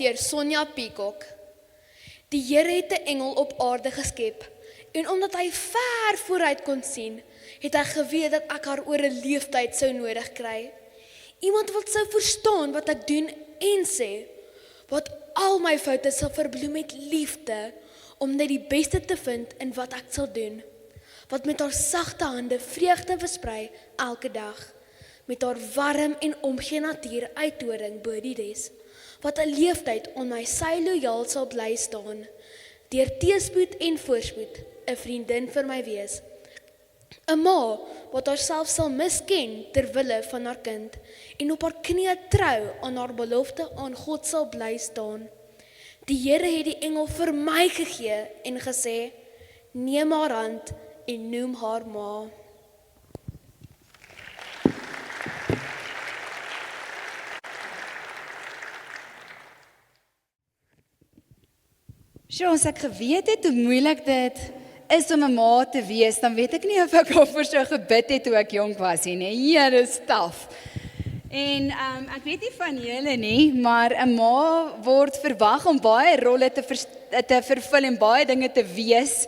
deur Sonja Peacock. Die Here het 'n engel op aarde geskep, en omdat hy ver vooruit kon sien, het hy geweet dat ek haar oor 'n leeftyd sou nodig kry. Iemand wat sou verstaan wat ek doen en sê, wat al my foute sal verbloem met liefde, om net die beste te vind in wat ek sal doen. Wat met haar sagte hande vreugde versprei elke dag, met haar warm en omgee natuur uitdoring bo die res, wat 'n leeftyd aan my sy lojaal sal bly staan, deur teëspoed en voorspoed, 'n vriendin vir my wees. 'n Ma wat haarself sal misken ter wille van haar kind, en op haar knieë trou aan haar belofte aan God sal bly staan. Die Here het die engel vir my gegee en gesê, neem haar hand en noem haar ma. As ek geweet het hoe moeilik dit is om 'n ma te wees, dan weet ek nie of ek al vir so gebid het toe ek jonk was nie. Ja, dis taaf. En ek weet nie van julle nie, maar 'n ma word verwag om baie rolle te vervul en baie dinge te wees.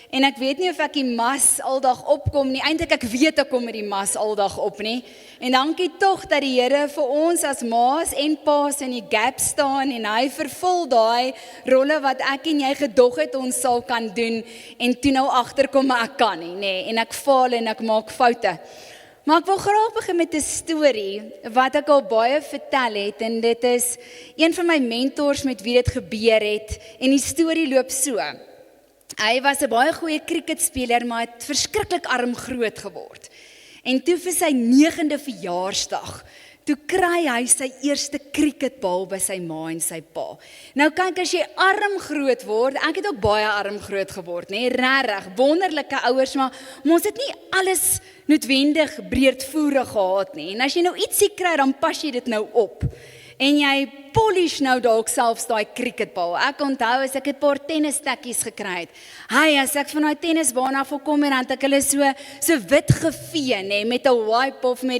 En ek weet nie of ek die mas aldag opkom nie. Eintlik ek weet ek kom met die mas aldag op nie. En dankie tog dat die Here vir ons as ma's en pa's in die gap staan en hy vervul daai rolle wat ek en jy gedog het ons sal kan doen en toe nou agterkom maar ek kan nie, nê. En ek faal en ek maak foute. Maar ek wil graag begin met 'n storie wat ek al baie vertel het en dit is een van my mentors met wie dit gebeur het en die storie loop so. Hy was 'n baie goeie cricketspeler, maar het verskriklik arm groot geword. En toe vir sy 9de verjaarsdag, toe kry hy sy eerste cricketbal by sy ma en sy pa. Nou kyk, as jy arm groot word, ek het ook baie arm groot geword, nê, regtig, wonderlike ouers, maar ons het nie alles noodwendig breedvoerig gehad nie. En as jy nou ietsie kry, dan pas jy dit nou op. En jy polish nou dalk selfs daai cricketbal. Ek onthou as ek 'n paar tennistekkies gekry het. As ek van daai tennisbaan af kom en dan het ek hulle so wit gevee, nê, met 'n wipe of met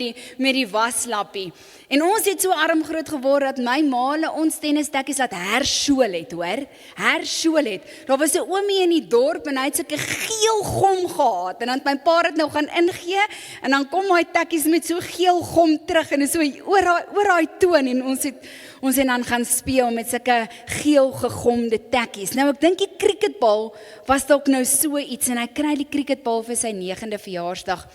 die waslappie. En ons het so arm groot geword dat my ma hulle ons tennistekkies laat herskool het, hoor. Herskool het. Daar was 'n oomie in die dorp en hy het sulke geel gom gehad en dan het my pa dit nou gaan ingee en dan kom daai tekkies met so geel gom terug en so oor daai toon en ons het dan gaan speel met sulke geel gegomde tekkies. Nou ek dink die cricketbal was dalk nou so iets en hy kry die cricketbal vir sy 9de verjaarsdag.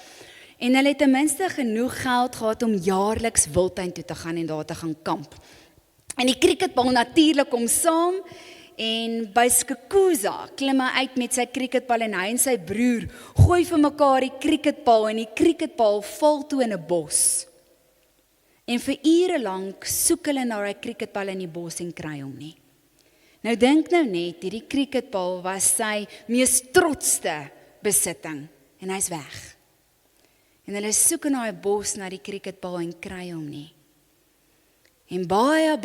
En hulle het ten minste genoeg geld gehad om jaarliks Wildtuin toe te gaan en daar te gaan kamp. En die cricketbal natuurlik kom saam en by Skukuza klim hy uit met sy cricketbal en hy en sy broer gooi vir mekaar die cricketbal en die cricketbal val toe in 'n bos. En vir ure lank soek hulle na die cricketbal in die bos en kry hom nie. Nou dink nou net, hierdie cricketbal was sy mees trotste besitting en hy's weg. En hulle soek in daai bos na die cricketbal en kry hom nie. En baie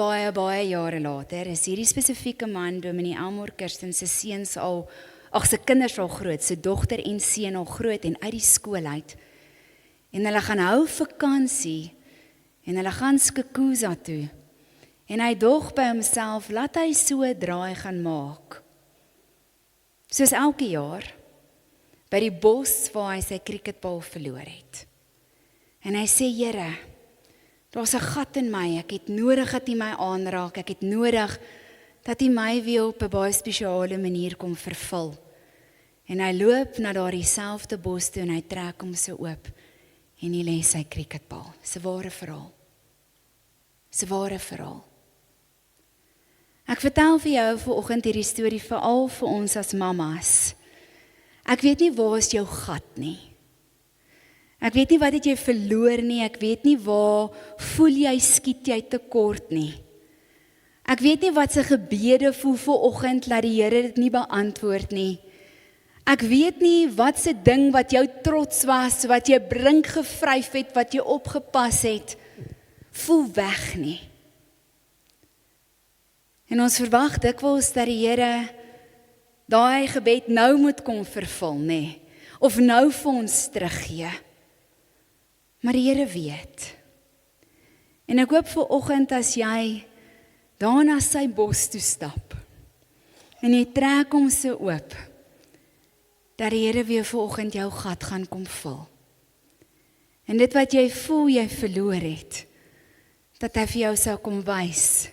jare later is hierdie spesifieke man, Dominee Elmore Kirsten, se seuns sy kinders al groot, sy dogter en seun al groot en uit die skool uit. En hulle gaan hou vakansie en hulle gaan Skukuza toe. En hy dog by homself, laat hy so 'n draai gaan maak. Soos elke jaar, by die bos waar hy sy cricketbal verloor het. En hy sê, Here, daar's 'n gat in my, ek het nodig dat U my aanraak, ek het nodig dat U my weer op 'n baie spesiale manier kom vervul. En hy loop na daardie selfde bos toe en hy trek hom so oop en hy lê sy cricketbal. Dis 'n ware verhaal. Dis 'n ware verhaal. Ek vertel vir jou vanoggend hierdie storie veral vir ons as mammas. Ek weet nie waar is jou gat nie. Ek weet nie wat het jy verloor nie, ek weet nie waar voel jy skiet jy tekort nie. Ek weet nie wat se gebede voel vanoggend dat die Here dit nie beantwoord nie. Ek weet nie wat se ding wat jou trots was, wat jy brink gevryf het, wat jy opgepas het, voel weg nie. En ons verwag dikwels dat die Here daai gebed nou moet kom vervul, nê? Of nou vir ons teruggee. Maar die Here weet. En ek hoop vanoggend as jy daar na sy bos toe stap, en jy trek hom so oop, dat die Here weer vanoggend jou gat gaan kom vul. En dit wat jy voel jy verloor het, dat hy vir jou sou kom wys,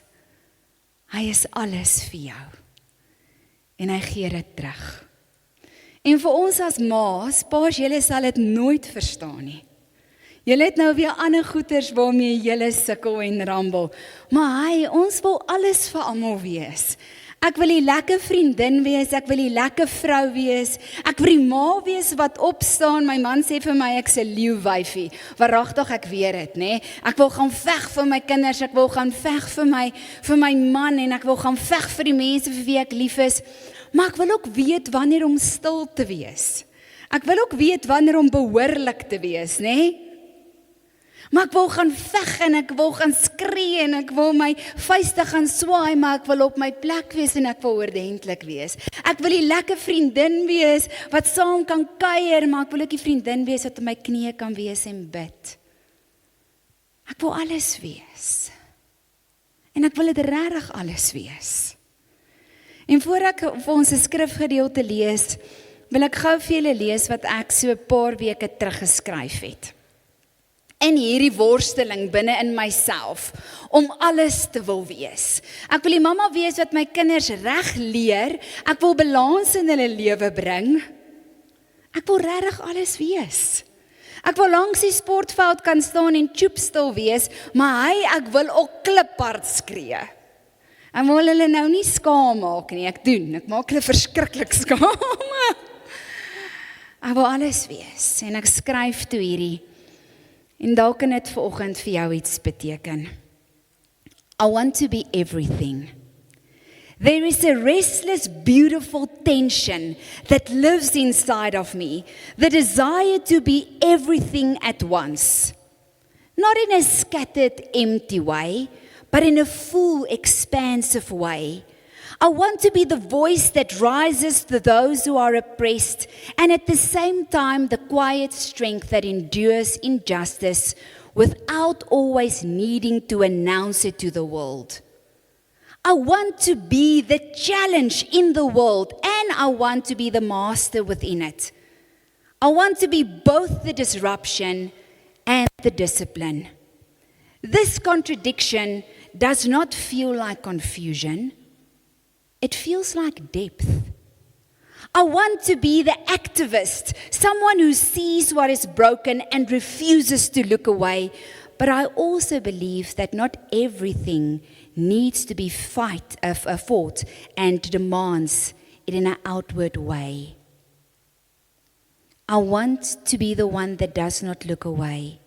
hy is alles vir jou, en hy gee dit terug. En vir ons as ma's, paas, julle sal dit nooit verstaan nie. Julle het nou weer ander goeters waarmee julle sukkel en rambel, maar hy, ons wil alles vir almal wees. Ek wil die lekker vriendin wees, ek wil die lekker vrou wees, ek wil die ma wees wat opstaan, my man sê vir my, ek is 'n leeuwyfie, waaragtig ek weet dit, nê? Ek wil gaan veg vir my kinders, ek wil gaan veg vir my man, en ek wil gaan veg vir die mense vir wie ek lief is, maar ek wil ook weet wanneer om stil te wees. Ek wil ook weet wanneer om behoorlik te wees, nê? Maar ek wil gaan veg en ek wil gaan skree en ek wil my vuiste gaan swaai, maar ek wil op my plek wees en ek wil oordentlik wees. Ek wil die lekker vriendin wees wat saam kan kuier, maar ek wil ook die vriendin wees wat op my knieë kan wees en bid. Ek wil alles wees. En ek wil dit regtig alles wees. En voor ek vir ons 'n skrifgedeelte lees, wil ek gou vir julle lees wat ek so 'n paar weke terug geskryf het. En hierdie worsteling binne in myself, om alles te wil wees. Ek wil die mamma wees wat my kinders reg leer, ek wil balans in hulle lewe bring, ek wil regtig alles wees. Ek wil langs die sportveld kan staan en choopstil wees, maar ek wil ook kliphard skree. Ek wil hulle nou nie skaam maak nie, ek maak hulle verskriklik skaam. Ek wil alles wees, en ek skryf toe hierdie, en dalk kan dit vanoggend vir jou iets beteken. I want to be everything. There is a restless, beautiful tension that lives inside of me, the desire to be everything at once. Not in a scattered, empty way, but in a full, expansive way. I want to be the voice that rises to those who are oppressed, and at the same time the quiet strength that endures injustice without always needing to announce it to the world. I want to be the challenge in the world, and I want to be the master within it. I want to be both the disruption and the discipline. This contradiction does not feel like confusion. It feels like depth. I want to be the activist, someone who sees what is broken and refuses to look away. But I also believe that not everything needs to be fought and demands it in an outward way. I want to be the one that does not look away.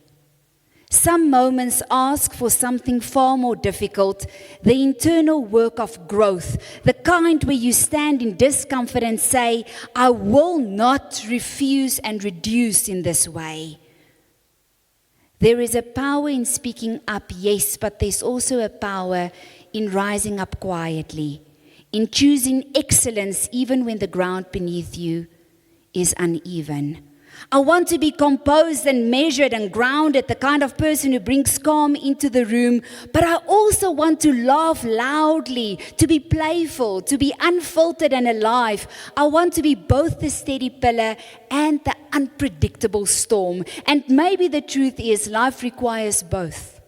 Some moments ask for something far more difficult, the internal work of growth, the kind where you stand in discomfort and say, I will not refuse and reduce in this way. There is a power in speaking up, yes, but there's also a power in rising up quietly, in choosing excellence even when the ground beneath you is uneven. I want to be composed and measured and grounded, the kind of person who brings calm into the room, but I also want to laugh loudly, to be playful, to be unfiltered and alive. I want to be both the steady pillar and the unpredictable storm. And maybe the truth is life requires both.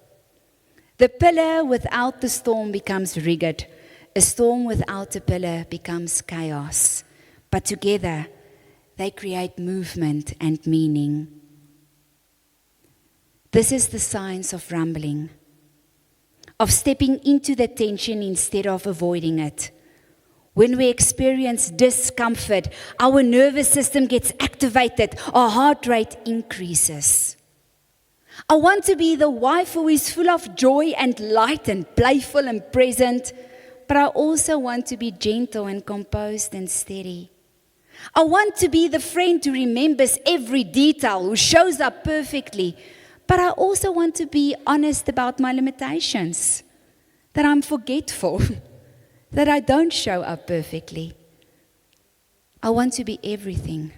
The pillar without the storm becomes rigid. A storm without a pillar becomes chaos. But together, they create movement and meaning. This is the science of rumbling, of stepping into the tension instead of avoiding it. When we experience discomfort, our nervous system gets activated, our heart rate increases. I want to be the wife who is full of joy and light and playful and present, but I also want to be gentle and composed and steady. I want to be the friend who remembers every detail, who shows up perfectly. But I also want to be honest about my limitations, that I'm forgetful, that I don't show up perfectly. I want to be everything.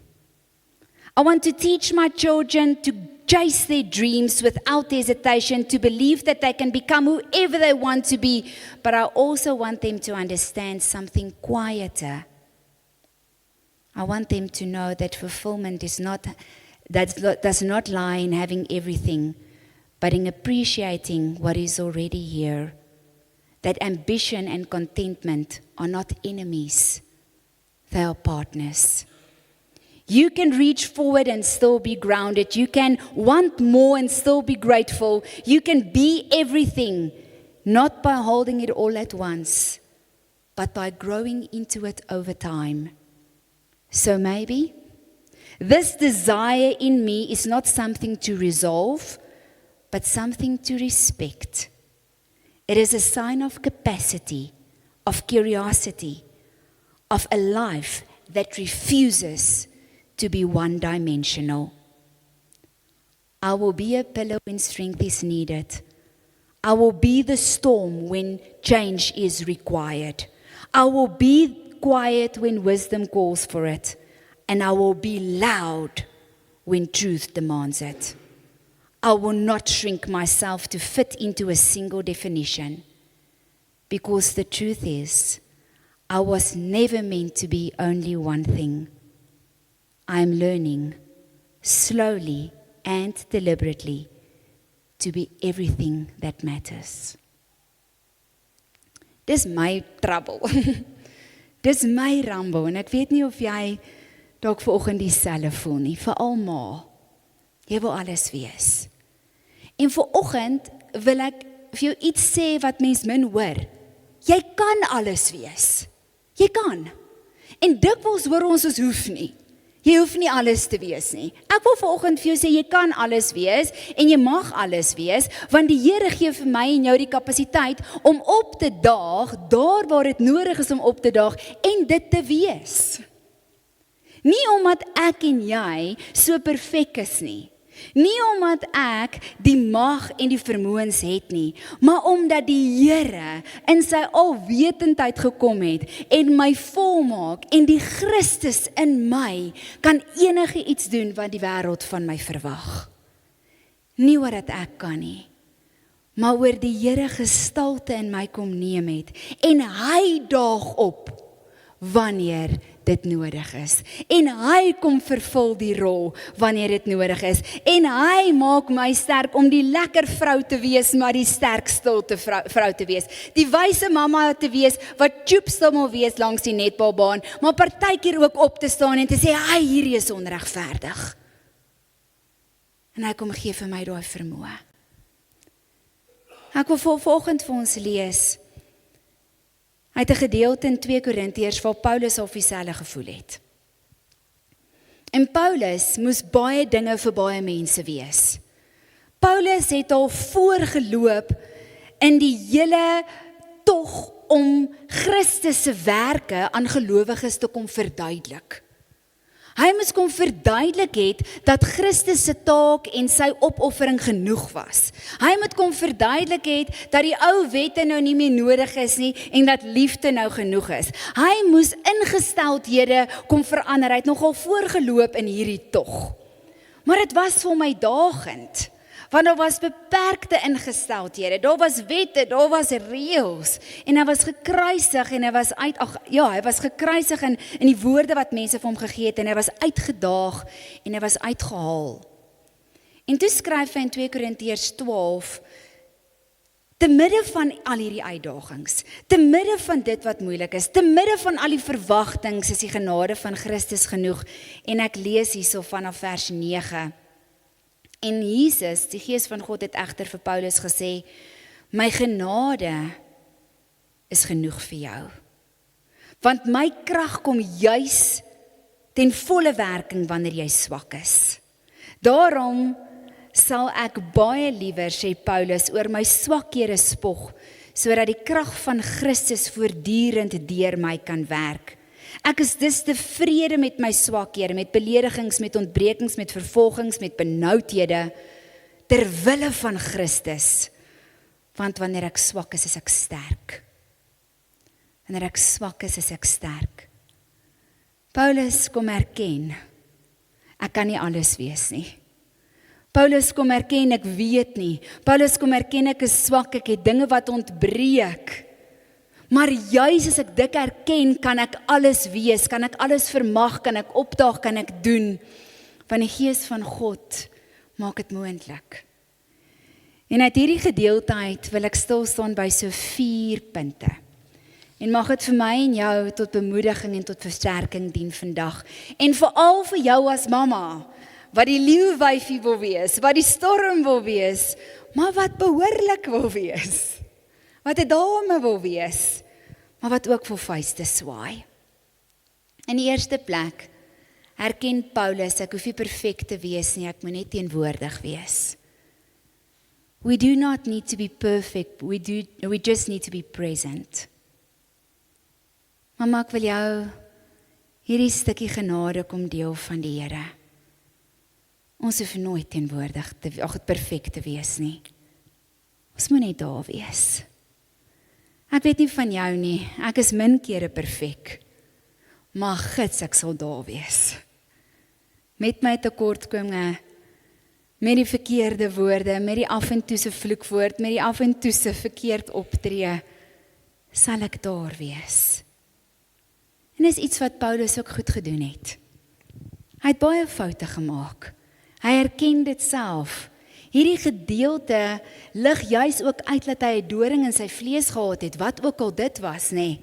I want to teach my children to chase their dreams without hesitation, to believe that they can become whoever they want to be. But I also want them to understand something quieter. I want them to know that fulfillment does not lie in having everything, but in appreciating what is already here. That ambition and contentment are not enemies, they are partners. You can reach forward and still be grounded. You can want more and still be grateful. You can be everything, not by holding it all at once, but by growing into it over time. So maybe this desire in me is not something to resolve, but something to respect. It is a sign of capacity, of curiosity, of a life that refuses to be one-dimensional. I will be a pillow when strength is needed. I will be the storm when change is required. I will be quiet when wisdom calls for it. And I will be loud when truth demands it. I will not shrink myself to fit into a single definition. Because the truth is, I was never meant to be only one thing. I am learning, slowly and deliberately, to be everything that matters. Dis my trouble. Dis my rambo, en ek weet nie of jy dalk vanoggend dieselfde voel nie, veral ma. Jy wil alles wees. En vanoggend wil ek vir jou iets sê wat mens min hoor. Jy kan alles wees. Jy kan. En dikwels hoor ons hoef nie. Jy hoef nie alles te wees nie. Ek wil vanoggend vir jou sê, jy kan alles wees, en jy mag alles wees, want die Here gee vir my en jou die kapasiteit om op te daag, daar waar dit nodig is om op te daag, en dit te wees. Nie omdat ek en jy so perfek is nie. Nie omdat ek die mag en die vermoëns het nie, maar omdat die Here in sy alwetendheid gekom het en my volmaak en die Christus in my kan enige iets doen wat die wêreld van my verwag. Nie oor dat ek kan nie, maar oor die Here gestalte in my kom neem het en hy daag op wanneer dit nodig is. En hy kom vervul die rol wanneer dit nodig is. En hy maak my sterk om die lekker vrou te wees, maar die sterk stilte vrou te wees. Die wyse mamma te wees, wat tjoepstil wil wees langs die netbalbaan, maar partykeer ook op te staan en te sê, hy, hierdie is onregverdig. En hy kom gee vir my daai vermoë. Ek wil vanoggend vir ons lees uit 'n gedeelte in 2 Korintiërs waar Paulus al dieselfde gevoel het. En Paulus moes baie dinge vir baie mense wees. Paulus het al voorgeloop in die hele tog om Christus se werke aan gelowiges te kom verduidelik. Hy moes kom verduidelik het dat Christus se taak en sy opoffering genoeg was. Hy moet kom verduidelik het dat die ou wette nou nie meer nodig is nie en dat liefde nou genoeg is. Hy moes ingesteldhede kom verander. Hy het nogal voorgeloop in hierdie tog. Maar dit was vir my daagend. Want daar was beperkte ingesteldhede, daar was wette, daar was reëls, en hy was gekruisig, en hy was gekruisig in die woorde wat mense vir hom gegee het, en hy was uitgedaag, en hy was uitgehaal. En toe skryf hy in 2 Korintiërs 12, te midde van al hierdie uitdagings, te midde van dit wat moeilik is, te midde van al die verwagtings, is die genade van Christus genoeg, en ek lees hierso vanaf vers 9, en Jesus, die Gees van God het egter vir Paulus gesê, my genade is genoeg vir jou. Want my krag kom juis ten volle werking wanneer jy swak is. Daarom sal ek baie liewer, sê Paulus, oor my swakhede spog, sodat die krag van Christus voortdurend deur my kan werk. Ek is dus tevrede met my swakhede, met beledigings, met ontbrekings, met vervolgings, met benoudhede, ter wille van Christus. Want wanneer ek swak is ek sterk. Wanneer ek swak is ek sterk. Paulus kom erken, ek kan nie alles wees nie. Paulus kom erken, ek weet nie. Paulus kom erken, ek is swak, ek het dinge wat ontbreek. Maar juis as ek dit erken, kan ek alles wees, kan ek alles vermag, kan ek opdaag, kan ek doen. Want die Gees van God maak dit moontlik. En uit hierdie gedeelte uit wil ek stil staan by so 4 punte. En mag dit vir my en jou tot bemoediging en tot versterking dien vandag. En veral vir jou as mamma, wat die leeuwyfie wil wees, wat die storm wil wees, maar wat behoorlik wil wees. Wat 'n dame wil wees, maar wat ook wil vuiste swaai. In die eerste plek, erken Paulus, ek hoef nie perfek te wees nie, ek moet net teenwoordig wees. We do not need to be perfect, we just need to be present. Mama, ek wil jou hierdie stukkie genade kom deel van die Here. Ons hoef nooit teenwoordig perfek te wees nie. Ons moet net daar wees. Ek weet nie van jou nie, ek is min kere perfek. Maar gids, ek sal daar wees. Met my tekortkominge, met die verkeerde woorde, met die af en toe se vloekwoord, met die af en toe se verkeerd optree, sal ek daar wees. En dis iets wat Paulus ook goed gedoen het. Hy het baie foute gemaak. Hy erken dit self. Hierdie gedeelte lig juis ook uit dat hy 'n doring in sy vlees gehad het, wat ook al dit was, nê.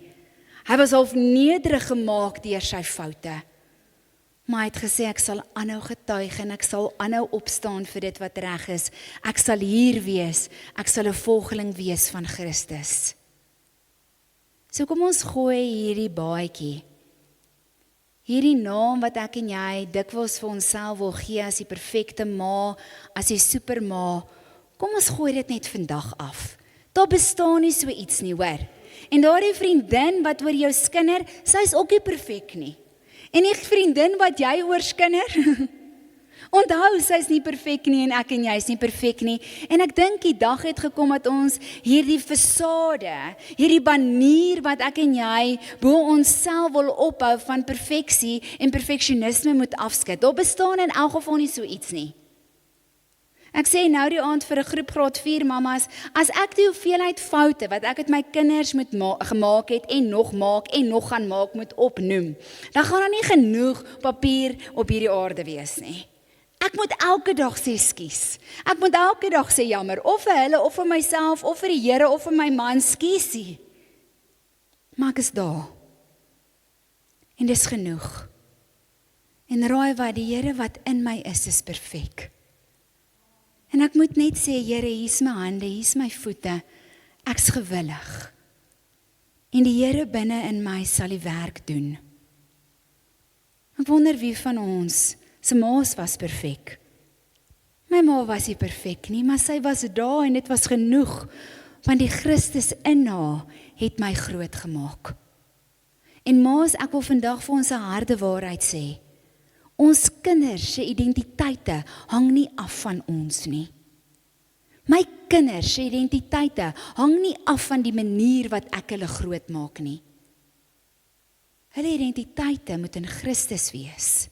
Hy was half nederig gemaak deur sy foute. Maar hy het gesê, ek sal aanhou getuig en ek sal aanhou opstaan vir dit wat reg is. Ek sal hier wees, ek sal 'n volgeling wees van Christus. So kom ons gooi hierdie baadjie. Hierdie naam wat ek en jy dikwels vir onsself wil gee as die perfekte ma, as die superma, kom ons gooi dit net vandag af. Daar bestaan nie so iets nie, hoor. En daardie vriendin wat oor jou skinder, sy is ook nie perfek nie. En die vriendin wat jy oor skinder, onthou, sy is nie perfek nie en ek en jy is nie perfek nie. En ek dink die dag het gekom dat ons hierdie fasade, hierdie banier wat ek en jy bo onsself wil ophou van perfeksie en perfeksionisme moet afskud. Daar bestaan in elk geval nie so iets nie. Ek sê nou die aand vir 'n groep graad 4 mamas, as ek die hoeveelheid foute wat ek met my kinders moet gemaak het en nog maak en nog gaan maak moet opnoem, dan gaan daar nie genoeg papier op hierdie aarde wees nie. Ek moet elke dag sê skus. Ek moet elke dag sê jammer, of vir hulle, of vir myself, of vir die Here, of vir my man, skusie. Maar ek is daar. En dis genoeg. En raai wat, die Here wat in my is perfek. En ek moet net sê, Here, hier's my hande, hier's my voete, ek's gewillig. En die Here binne in my sal die werk doen. Ek wonder wie van ons, sy ma's was perfek. My ma was nie perfek nie, maar sy was daar en dit was genoeg, want die Christus in haar het my groot gemaak. En ma's, ek wil vandag vir ons 'n harde waarheid sê, ons kinders se identiteite hang nie af van ons nie. My kinders se identiteite hang nie af van die manier wat ek hulle groot maak nie. Hulle identiteite moet in Christus wees.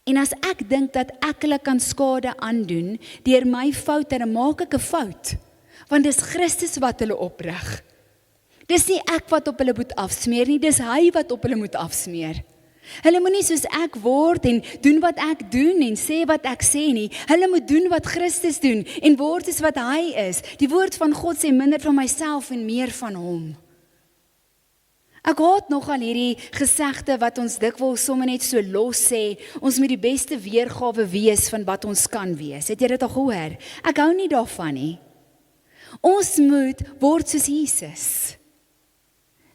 En as ek dink dat ek hulle kan skade aandoen deur my foute, dan maak ek 'n fout. Want dis Christus wat hulle oprig. Dis nie ek wat op hulle moet afsmeer nie, dis hy wat op hulle moet afsmeer. Hulle moet nie soos ek word en doen wat ek doen en sê wat ek sê nie. Hulle moet doen wat Christus doen en word soos wat hy is. Die woord van God sê minder van myself en meer van hom. Ek haat nogal hierdie gesegde wat ons dikwels sommer net so los sê, ons moet die beste weergawe wees van wat ons kan wees. Het jy dit al gehoor? Ek hou nie daarvan nie. Ons moet word soos Jesus.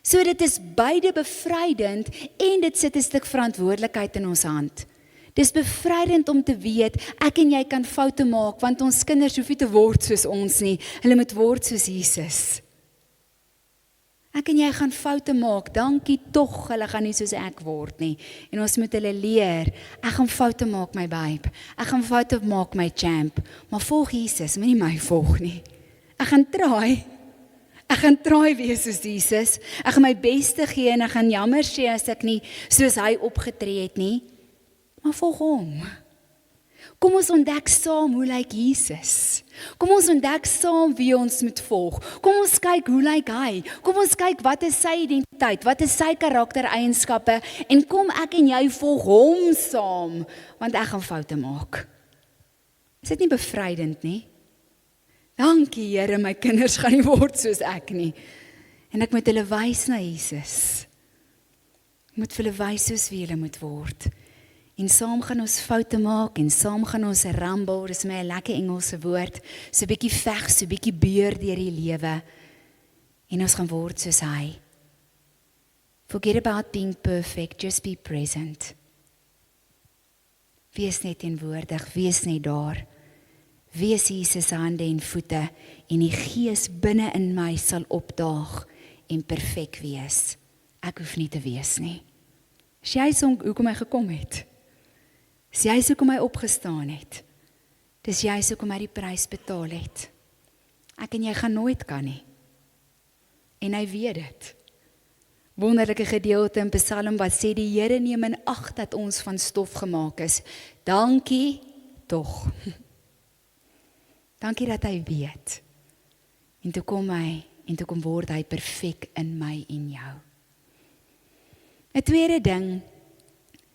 So dit is beide bevrydend en dit sit 'n stuk verantwoordelikheid in ons hand. Dis bevrydend om te weet, ek en jy kan foute maak, want ons kinders hoef nie te word soos ons nie, hulle moet word soos Jesus. Ek en jy gaan foute maak, dankie tog, hulle gaan nie soos ek word nie. En ons moet hulle leer, ek gaan foute maak my babe, ek gaan foute maak my champ, maar volg Jesus, moenie my volg nie. Ek gaan try wees soos Jesus, ek gaan my beste gee en ek gaan jammer sê as ek nie soos hy opgetree het nie, maar volg hom. Kom ons ontdek saam hoe lyk Jesus. Kom ons ontdek saam wie ons moet volg. Kom ons kyk hoe lyk hy. Kom ons kyk wat is sy identiteit, wat is sy karaktereienskappe en kom ek en jy volg hom saam, want ek gaan foute maak. Is dit nie bevrydend nie? Dankie Here, my kinders gaan nie word soos ek nie. En ek moet hulle wys na Jesus. Ek moet vir hulle wys soos wie hulle moet word. En saam gaan ons foute maak en saam gaan ons rumble, dis my 'n lekker Engelse woord, so 'n bietjie veg, so 'n bietjie beur deur die lewe. En ons gaan word soos hy. Forget about being perfect, just be present. Wees net teenwoordig, wees net daar. Wees Jesus hande en voete en die Gees binne in my sal opdaag en perfek wees. Ek hoef nie te wees nie. Is jy hoekom hy gekom het? Dis jy hoekom hy opgestaan het. Dis jy hoekom hy die prys betaal het. Ek en jy gaan nooit kan nie. En hy weet dit. Wonderlike gedeelte in Psalm wat sê die Here neem in ag dat ons van stof gemaak is. Dankie tog. Dankie dat hy weet. En toe kom hy en toe kom word hy perfek in my en jou. 'n tweede ding,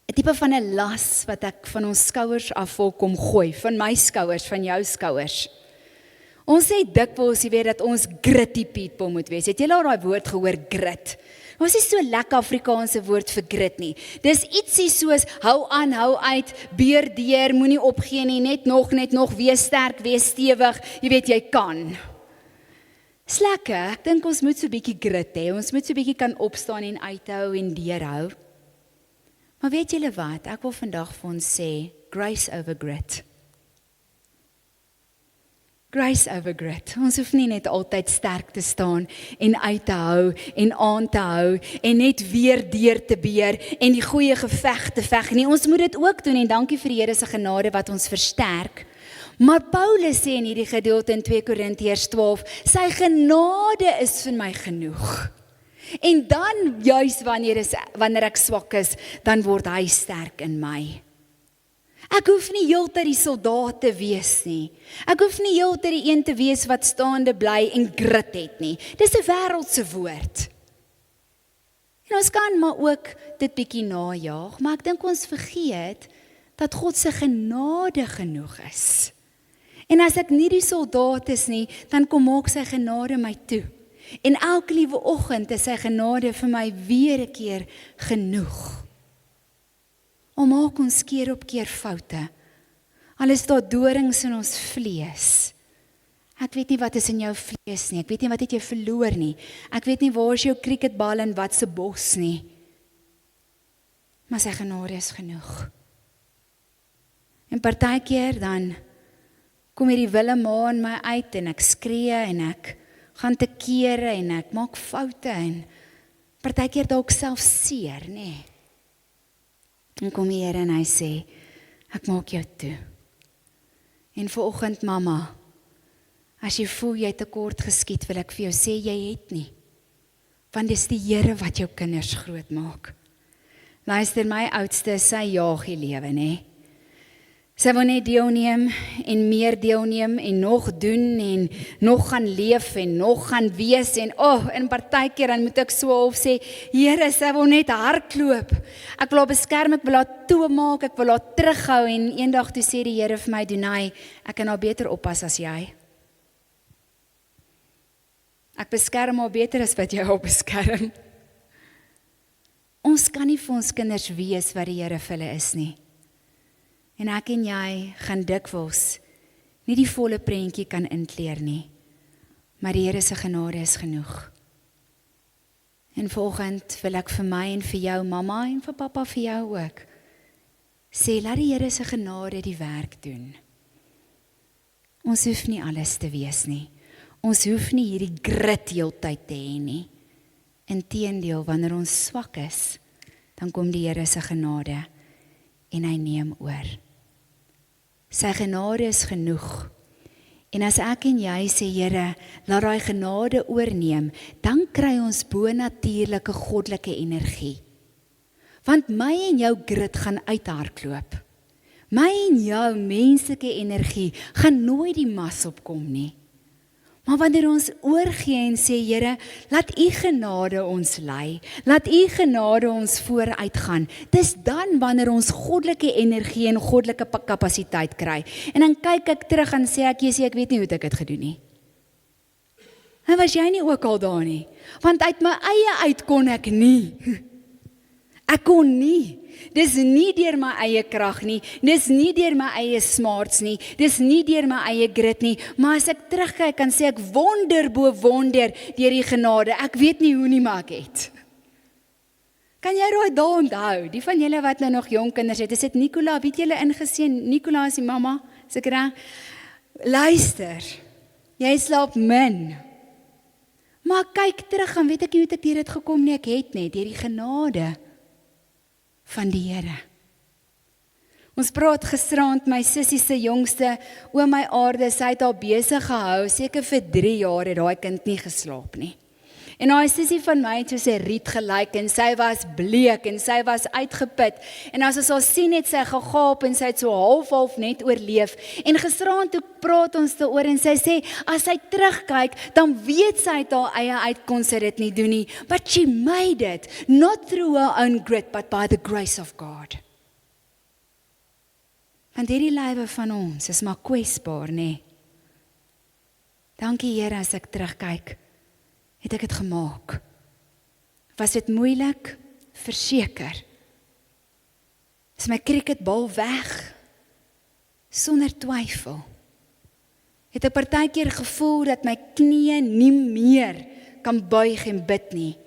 'n tipe van 'n las wat ek van ons skouers af wil kom gooi, van my skouers, van jou skouers. Ons sê dikwels, jy weet dat ons gritty people moet wees. Het jy al daai woord gehoor, grit? Ons is so lekker Afrikaanse woord vir grit nie. Dis ietsie soos hou aan, hou uit, beur deur, moenie opgee nie, net nog, wees sterk, wees stewig, jy weet jy kan. Dis lekker, ek dink ons moet so 'n bietjie grit hê, ons moet so 'n bietjie kan opstaan en uithou en deurhou. Maar weet julle wat, ek wil vandag vir ons sê, grace over grit. Grace over grit. Ons hoef nie net altyd sterk te staan en uit te hou en aan te hou en net weer deur te beer en die goeie geveg te veg nie. Ons moet dit ook doen en dankie vir die Here se genade wat ons versterk. Maar Paulus sê in hierdie gedeelte in 2 Korintiërs 12, sy genade is vir my genoeg. En dan, juis wanneer ek swak is, dan word hy sterk in my. Ek hoef nie heeltyd die soldaat te wees nie. Ek hoef nie heeltyd die een te wees wat staande bly en grit het nie. Dis 'n wêreldse woord. En ons kan maar ook dit bietjie najaag, maar ek dink ons vergeet dat God se genade genoeg is. En as ek nie die soldaat is nie, dan kom maak sy genade my toe. En elke liewe oggend is sy genade vir my weer 'n keer genoeg. Al maak ons keer op keer foute. Al is daar dorings in ons vlees. Ek weet nie wat is in jou vlees nie. Ek weet nie wat het jy verloor nie. Ek weet nie waar is jou cricketbal in wat se bos nie. Maar sy genade is genoeg. En partykeer dan kom hierdie wille ma in my uit en ek skree en ek gaan te kere en ek maak foute en partykeer dalk self seer, nê. En kom die Here en hy sê, ek maak jou toe. En vanoggend mamma, as jy voel jy tekort geskiet, wil ek vir jou sê jy het nie. Want dis die Here wat jou kinders groot maak. Luister, my oudste, sy jaag die lewe, nê. Sy wil net deelneem en meer deelneem en nog doen en nog gaan leef en nog gaan wees en in partykeer dan moet ek so half sê, Here, sy wil net hardloop. Ek wil haar beskerm, ek wil haar toemaak, ek wil haar terughou en eendag toe sê die Here vir my, Donay, ek kan haar beter oppas as jy. Ek beskerm haar beter as wat jy haar beskerm. Ons kan nie vir ons kinders wees wat die Here vir hulle is nie. En ek en jy gaan dikwels nie die volle prentjie kan inkleer nie, maar die Here se genade is genoeg. En vanoggend wil ek vir my en vir jou mamma en vir pappa vir jou ook sê, laat die Here se genade die werk doen. Ons hoef nie alles te wees nie. Ons hoef nie hierdie grit heeltyd te hê nie. Inteendeel, wanneer ons swak is, dan kom die Here se genade en hy neem oor. Sy genade is genoeg. En as ek en jy sê, Here, laat daai genade oorneem, dan kry ons bonatuurlike goddelike energie. Want my en jou grit gaan uithardloop. My en jou menslike energie gaan nooit die mas opkom nie. Maar wanneer ons oorgee en sê, Here, laat U genade ons lei, laat U genade ons vooruit gaan, dis dan wanneer ons goddelike energie en goddelike kapasiteit kry. En dan kyk ek terug en sê ek, Jessie, ek weet nie hoe ek dit gedoen nie. En was jy nie ook al daar nie? Want uit my eie uit kon ek nie. Ek kon nie. Dis nie deur my eie krag nie, dis nie deur my eie smarts nie, dis nie deur my eie grit nie, maar as ek terugkyk kan sê ek wonder bo wonder deur die genade. Ek weet nie hoe nie, maar ek het. Kan jy daai dae onthou? Die van julle wat nou nog jong kinders het, is dit Nicola, weet julle ingesien? Nicola is die mamma, is ek reg? Luister, jy slaap min. Maar kyk terug en weet ek nie hoe ek deur dit gekom nie, ek het net deur die genade van die Here. Ons praat gisterand, my sussie se jongste, oom my aarde, sy het al besig gehou, seker vir 3 jaar het daai kind nie geslaap nie. En daai sussie van my het soos 'n riet gelyk en sy was bleek en sy was uitgeput. En as ons al sien het sy gegaap en sy het so half net oorleef. En gisterand toe praat ons daaroor en sy sê, as sy terugkyk, dan weet sy het haar eie uitkom sy dit nie doen nie. But she made it, not through her own grit, but by the grace of God. Want hierdie lywe van ons is maar kwesbaar, nê? Dankie Here as ek terugkyk. Het ek dit gemaak? Was dit moeilik? Verseker. Is my cricketbal weg? Sonder twyfel. Het ek partykeer gevoel dat my knieë nie meer kan buig en bid nie?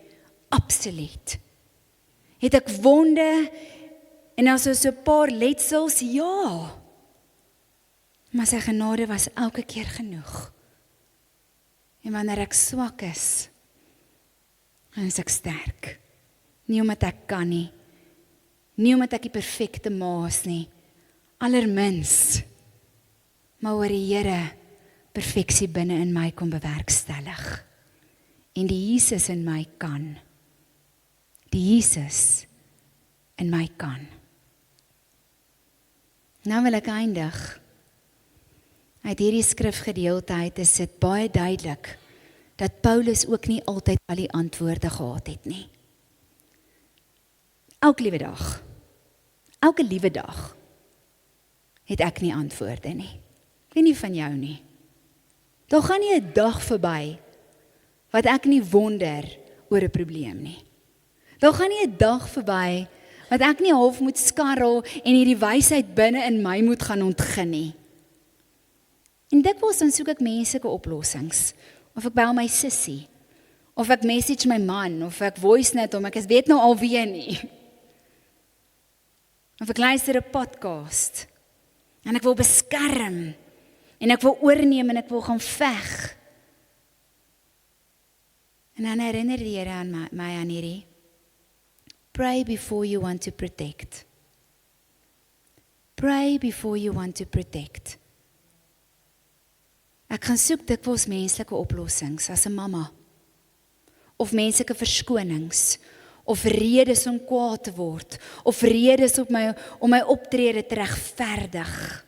Absoluut. Het ek wonde en also so 'n paar letsels? Ja. Maar sy genade was elke keer genoeg. En wanneer ek swak is, dan is ek sterk. Nie omdat ek kan nie. Nie omdat ek die perfekte ma is nie. Allermins. Maar oor die Here perfeksie binne in my kom bewerkstellig. En die Jesus in my kan. Die Jesus in my kan. Nou wil ek eindig. Uit hierdie skrifgedeelte is dit baie duidelik dat Paulus ook nie altyd al die antwoorde gehad het nie. Elke liewe dag het ek nie antwoorde nie. Ek weet nie van jou nie. Daar gaan nie 'n dag verby wat ek nie wonder oor 'n probleem nie. Daar gaan nie 'n dag verby wat ek nie half moet skarrel en hierdie wysheid binne in my moet gaan ontgin nie. En dikwels dan soek ek menslike oplossings, of ek bel my sussie, of ek message my man, of ek voice note hom, ek weet nou alweer nie. Of ek luister 'n podcast, en ek wil beskerm, en ek wil oorneem, en ek wil gaan veg. En dan herinner die Here aan my aan hierdie, pray before you want to protect. Pray before you want to protect. Ek gaan soek dikwels menslike oplossings as 'n mamma, of menslike verskonings, of redes om kwaad te word, of redes om my optrede te regverdig.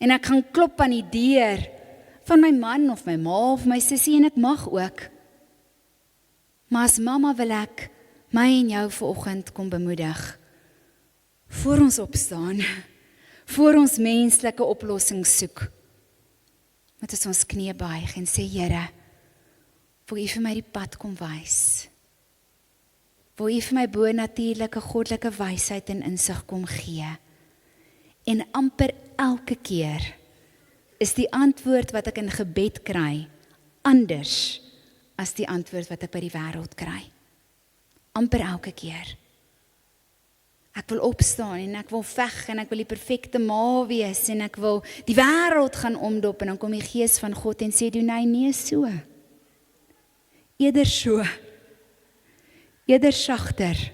En ek gaan klop aan die deur van my man, of my ma, of my sussie, en ek mag ook. Maar as mamma wil ek my en jou vanoggend kom bemoedig, voor ons opstaan, voor ons menslike oplossings soek, moet ons knie buig en sê, Here, wil U vir my die pad kom wys? Wil U vir my bonatuurlike goddelike wysheid en insig kom gee? En amper elke keer is die antwoord wat ek in gebed kry anders as die antwoord wat ek by die wêreld kry. Amper elke keer. Ek wil opstaan en ek wil veg en ek wil die perfekte ma wees en ek wil die wêreld gaan omdop en dan kom die Gees van God en sê, doen nie so. Eerder so. Eerder sagter.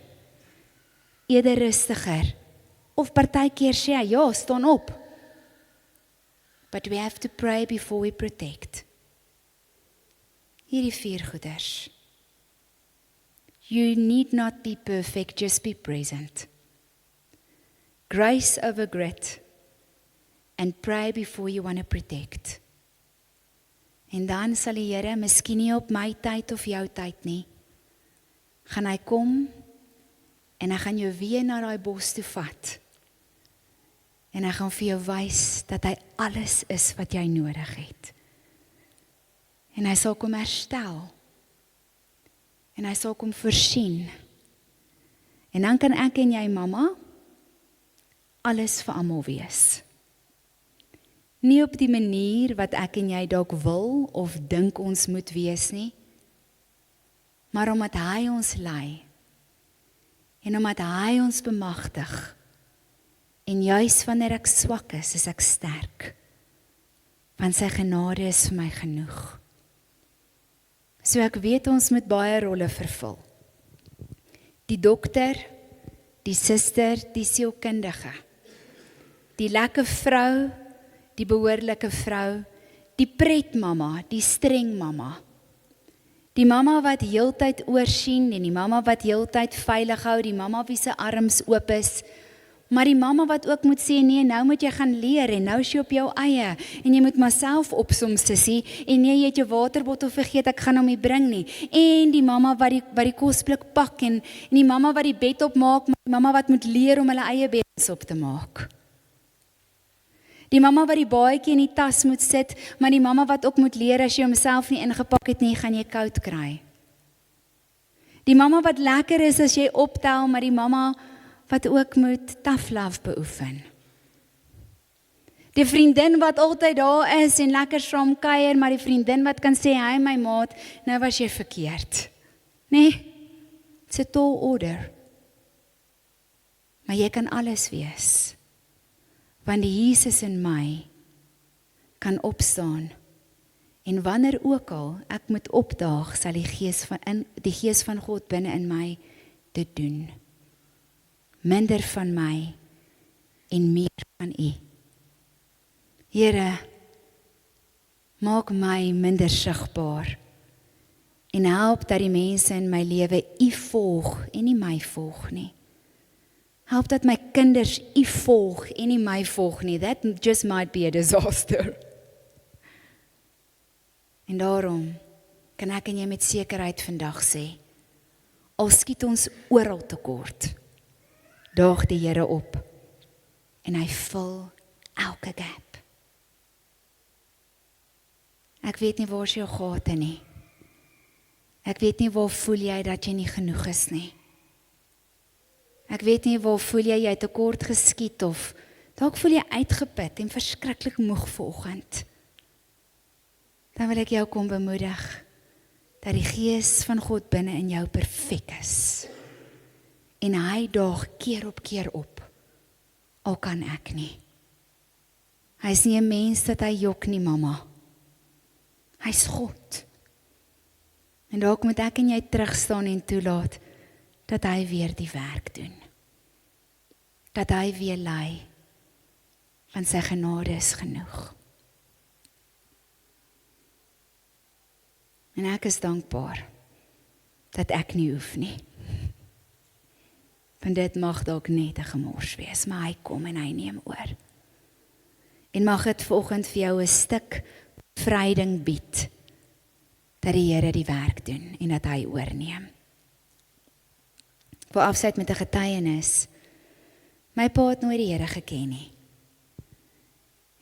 Eerder rustiger. Of partykeer sê hy, ja, staan op. But we have to pray before we protect. Hierdie 4 goeders. You need not be perfect, just be present. Grace over grit, and pray before you want to protect. En dan sal die Here, miskien nie op my tyd of jou tyd nie, gaan hy kom en hy gaan jou weer na daai bos toe vat. En hy gaan vir jou wys dat hy alles is wat jy nodig het. En hy sal kom herstel. En hy sal kom voorsien. En dan kan ek en jy, mamma, alles vir almal wees. Nie op die manier wat ek en jy dalk wil of dink ons moet wees nie, maar omdat hy ons lei en omdat hy ons bemagtig. En juis wanneer ek swak is ek sterk, want sy genade is vir my genoeg. So ek weet ons moet baie rolle vervul. Die dokter, die suster, die sielkundige, die lekker vrou, die behoorlike vrou, die pretmamma, die streng mamma, die mamma wat heeltyd oorsien en die mamma wat heeltyd veilig hou, die mamma wie se arms oop is, maar die mamma wat ook moet sê, nee, nou moet jy gaan leer en nou is jy op jou eie en jy moet maar self opsom sussie en nee, jy het jou waterbottel vergeet, ek gaan hom nie bring nie. En die mamma wat die kosblik pak en die mamma wat die bed opmaak, maar die mamma wat moet leer om hulle eie beddens op te maak. Die mamma wat die baadjie in die tas moet sit, maar die mamma wat ook moet leer as jy homself nie ingepak het nie, gaan jy koud kry. Die mamma wat lekker is as jy optel, maar die mamma wat ook moet tough love beoefen. Die vriendin wat altyd daar is en lekker saam kuier, maar die vriendin wat kan sê, hy my maat, nou was jy verkeerd. Nee, it's a tall order. Maar jy kan alles wees. Want die Jesus in my kan opstaan. En wanneer ook al ek moet opdaag, sal die Gees van God binne in my dit doen. Minder van my en meer van U. Here, maak my minder sigbaar en help dat die mense in my lewe U volg en nie my volg nie. Help dat my kinders U volg en nie my volg nie. That just might be a disaster. En daarom kan ek en jy met sekerheid vandag sê, al skiet ons oral tekort, daag die Here op en hy vul elke gap. Ek weet nie waar is jou gate nie. Ek weet nie waar voel jy dat jy nie genoeg is nie. Ek weet nie waar voel jy tekort geskiet of dalk voel jy uitgeput en verskriklik moeg vanoggend. Dan wil ek jou kom bemoedig dat die Gees van God binne in jou perfek is. En hy daag keer op, al kan ek nie. Hy is nie 'n mens dat hy jok nie, mamma. Hy is God. En dalk moet ek en jy terugstaan en toelaat dat hy weer die werk doen. Dat hy weer lei, want sy genade is genoeg. En ek is dankbaar dat ek nie hoef nie. Want dit mag dalk net 'n gemors wees, maar hy kom en hy neem oor. En mag dit vanoggend vir jou 'n stuk bevryding bied, dat die Here die werk doen en dat hy oorneem. Voor afsluit met 'n getuienis. My pa het nooit die Here geken nie.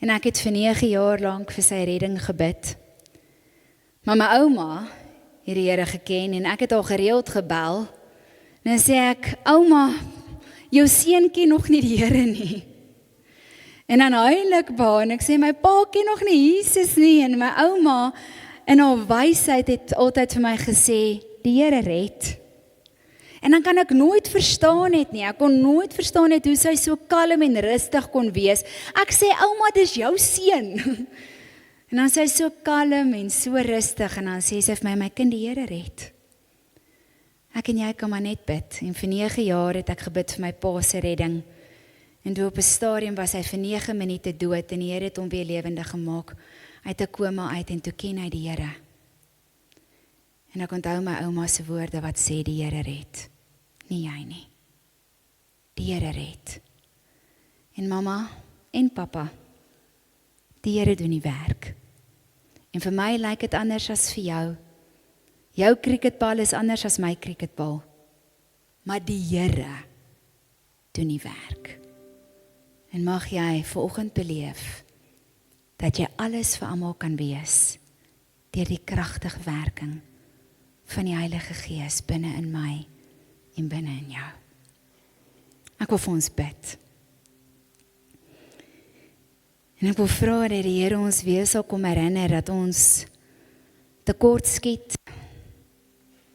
En ek het vir 9 jaar lank vir sy redding gebid. Maar my ouma het die Here geken en ek het haar gereeld gebel. En dan sê ek, ouma, jou seun ken nog nie die Here nie. En dan huil ek baie en ek sê, my pa ken nog nie Jesus nie. En my ouma in haar wysheid het altyd vir my gesê, die Here red. En dan kan ek nooit verstaan het nie. Ek kon nooit verstaan het hoe sy so kalm en rustig kon wees. Ek sê, ouma, dis jou seun. En dan sy so kalm en so rustig en dan sê sy vir my kind, die Here red. Ek en jy kan maar net bid. En vir 9 jaar het ek gebid vir my pa se redding. En toe op 'n stadium was hy vir 9 minute dood en die Here het hom weer lewendig gemaak. Uit 'n koma uit en toe ken hy die Here. En ek onthou my ouma se woorde wat sê die Here red. Nie jy nie. Die Here red. En mamma en pappa, Die Here doen die werk. En vir my lyk dit anders as vir jou. Jou cricketbal is anders as my cricketbal. Maar die Here doen die werk. En mag jy vanoggend beleef dat jy alles vir almal kan wees deur die kragtige werking van die Heilige Gees binne in my en binne in jou. Ek wil vir ons bid. En ek wil vra dat die Here ons weer sal kom herinner dat ons tekort skiet,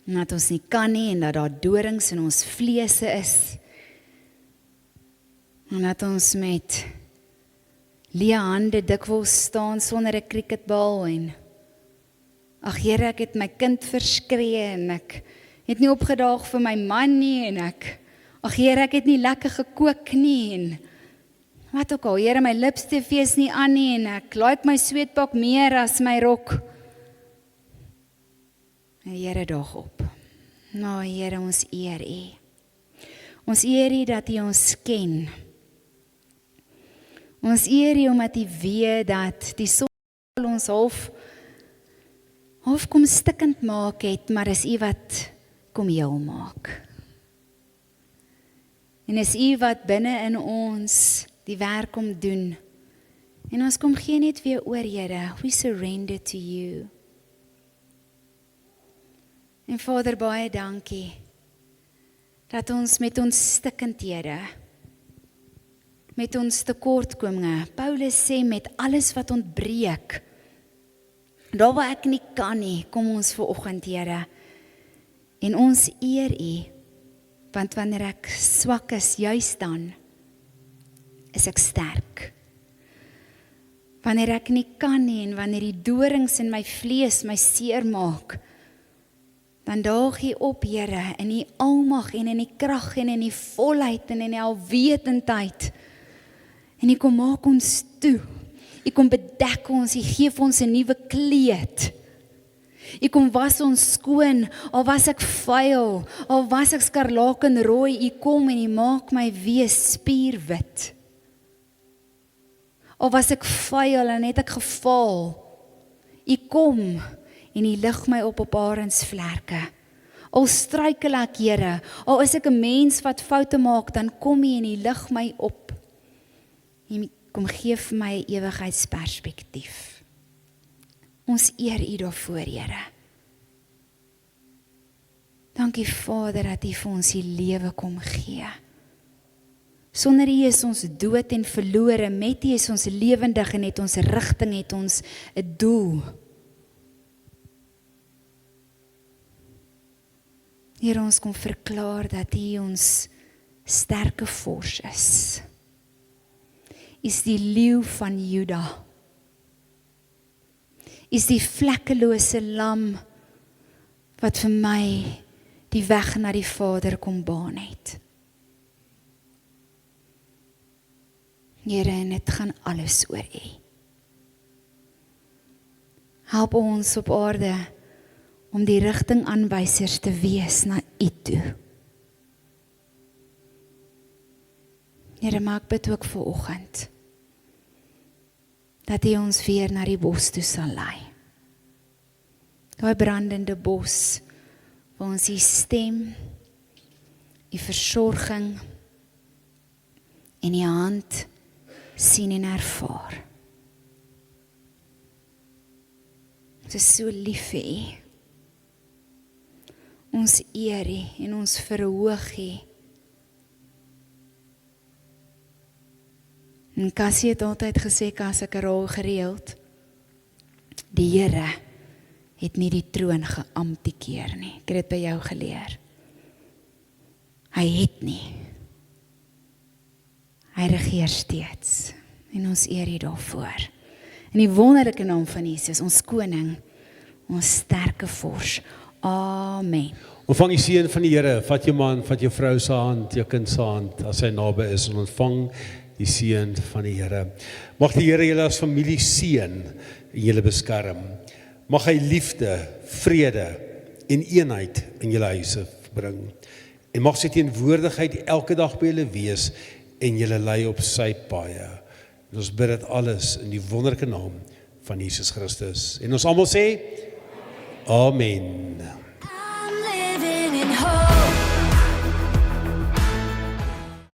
en dat ons nie kan nie, en dat daar dorings in ons vleese is, en dat ons met leë hande dikwels staan sonder 'n cricketbal en ag Here, ek het my kind verskree en ek het nie opgedaag vir my man nie en ag Here, ek het nie lekker gekook nie en wat ook al, Here, my lipstif is nie aan nie en ek like my sweetpak meer as my rok. En Here, daag op. Nou Here, ons eer U. Ons eer U dat U ons ken. Ons eer U omdat U weet dat die son ons half kom stikkend maak het, maar is U wat kom heel maak. En is U wat binne in ons die werk kom doen. En ons kom gee net weer oor, Here, we surrender to You. En Vader, baie dankie, dat ons met ons stikkendhede, met ons tekortkominge, Paulus sê met alles wat ontbreek, daar waar ek nie kan nie, kom ons vanoggend, Here, en ons eer U, want wanneer ek swak is, juist dan, is ek sterk. Wanneer ek nie kan nie, en wanneer die dorings in my vlees my seer maak, dan daag U op, Here, in die almag en in die krag en in die volheid en in die alwetendheid. En U kom maak ons toe. U kom bedek ons, U gee vir ons 'n nuwe kleed. U kom was ons skoon, al was ek vuil, al was ek skarlakenrooi, U kom en U maak my wees spierwit. Al was ek vuil en het ek geval, U kom en U lig my op arensvlerke. Al struikel ek, Here, al is ek 'n mens wat foute maak, dan kom U en U lig my op. U kom gee vir my 'n ewigheidsperspektief. Ons eer U daarvoor, Here. Dankie Vader dat U vir ons die lewe kom gee. Sonder U is ons dood en verlore, met U is ons lewendig en het ons rigting, het ons 'n doel. Here, ons kom verklaar dat U ons sterke vors is. Is die leeu van Juda. Is die vlekkelose lam wat vir my die weg na die Vader kom baan het. Here, en dit gaan alles oor U. Help ons op aarde om die rigtingaanwysers te wees na U toe. Here, maar ek bid ook vanoggend dat U ons weer na die bos toe sal lei. Daai brandende bos waar ons U stem, U versorging en U hand sien en ervaar. Ons is so lief vir U. Ons eer U en ons verhoog U. En Cassie het altyd gesê, as ek herhaal gereeld, die Here het nie die troon geamtikeer nie. Ek het dit by jou geleer. Hy het nie. Hy regeer steeds. En ons eer U daarvoor. In die wonderlike naam van Jesus, ons koning, ons sterke vors. Amen. Ontvang die seën van die Here. Vat jou man, vat jou vrou se hand, jou kind se hand, as hy naby is, en ontvang die seën van die Here. Mag die Here julle as familie seën en julle beskerm. Mag hy liefde, vrede en eenheid in julle huise bring. En mag sy teenwoordigheid elke dag by julle wees en julle lei op sy paaie. En ons bid dit alles in die wonderlike naam van Jesus Christus. En ons almal sê, Amen.